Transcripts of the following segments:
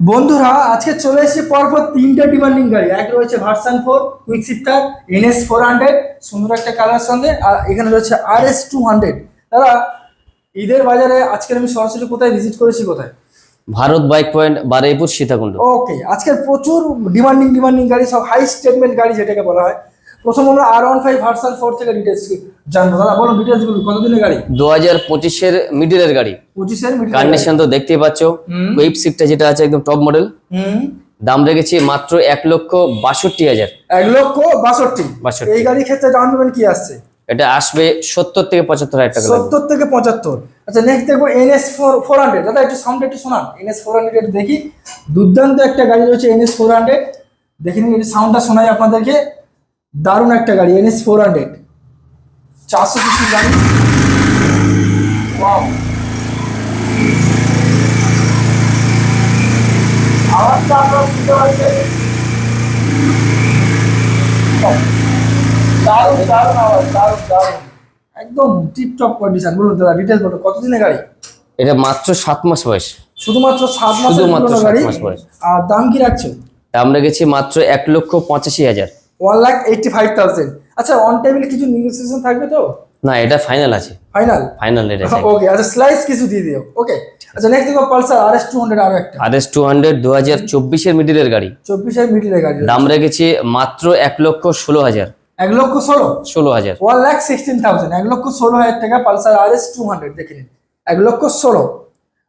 বন্ধুরা আজকে চলে এসেছে পরপর তিনটা ডিমান্ডিং গাড়ি। এক রয়েছে ভার্সন 4 কুইক শিফটার NS 400 সুন্দর একটা কালার সঙ্গে, আর এখানে রয়েছে RS 200। দাদা, ঈদের বাজারে আজকে আমি সরাসরি কোথায় ভিজিট করেছি, কোথায়? Bharat bike point, Baruipur, Sitakunda. Okay, আজকে প্রচুর ডিমান্ডিং গাড়ি, সব হাই স্টেটমেন্ট গাড়ি যেটাকে বলা হয়। প্রথম আমরা R15 ভার্সন 4 থেকে ডিটেলস জানবো। দাদা বলুন ডিটেলস বলুন, কতদিনের গাড়ি? 2025-এর মিডিলের গাড়ি। 25-এর কন্ডিশন তো দেখতেই পাচ্ছ। ওয়েব সিটটা যেটা আছে একদম টপ মডেল। দাম রেখেছি মাত্র 1,62,000। 1,62,000। এই গাড়ির ক্ষেত্রে ডাউন পেমেন্ট কি আসছে? এটা আসবে 70 থেকে 75,000 টাকা। 70 থেকে 75। আচ্ছা, নেক্সট দেখবো NS 400। দাদা একটু সাউন্ড একটু শোনান। NS 400 এর দেখি, দুর্দান্ত একটা গাড়ি রয়েছে NS 400। দেখে নিন, এই সাউন্ডটা শোনাই আপনাদেরকে। দারুণ একটা গাড়ি NS 400, 400 সিসির গাড়ি। ওয়াও, আওয়াজটা আপনারা শুনতে পাচ্ছেন। দারুণ দারুণ আওয়াজ, দারুণ একদম টিপটপ কন্ডিশন। বলুন দাদা ডিটেলস বলুন, কতদিনের গাড়ি? এটা মাত্র 7 মাস বয়স। শুধুমাত্র 7 মাসের গাড়ি। আর দাম কি রাখছো? দাম রেখেছি মাত্র 1,85,000। 1,85,000। আচ্ছা, অন টেবিল কিছু নেগোসিয়েশন থাকবে তো? না, এটা ফাইনাল আছে। ফাইনাল এটা। ওকে, আচ্ছা স্লাইস কিছু দিয়ে দিও। ওকে, আচ্ছা নেক্সট দেখো পালসার RS 200। আরো একটা RS 200 2024-এর মিডিলের গাড়ি। 24-এর মিডলের গাড়ি। দাম রেখেছি মাত্র 1,16,000। 1,16,000। 1,16,000। 1,16,000 টাকা পালসার RS 200 দেখে নিন। 1,16,000।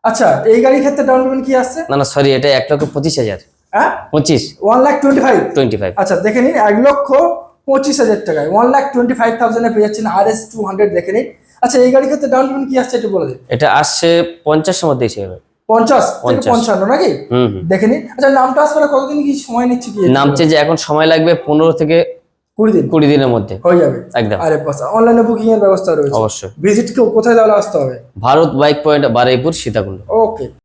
আচ্ছা, এই গাড়ির ক্ষেত্রে ডাউন পেমেন্ট কি আসছে? না সরি, এটা 1,25,000। হ্যাঁ 25। 1,25,000। আচ্ছা দেখে নিন, 1,25,000 টাকায় 1,25,000 পেয়ে যাচ্ছেন RS 200 দেখে নিন। আচ্ছা, এই গাড়ির ক্ষেত্রে ডাউন পেমেন্ট কি আসছে একটু বলে দিন। এটা আসছে 50-এর মধ্যে হিসেবে। 50 থেকে 55 নাকি? দেখে নিন। আচ্ছা, নামটা আসলে কতদিন কি সময় নিচ্ছে কি? নাম চেঞ্জে এখন সময় লাগবে 15 থেকে 20 দিনের মধ্যে হয়ে যাবে একদম। আরে বাস, অনলাইনে বুকিং এর ব্যবস্থা রয়েছে অবশ্যই। ভিজিট কোথায় তাহলে আসতে হবে? Bharat bike point, Baruipur, Sitakunda. ওকে।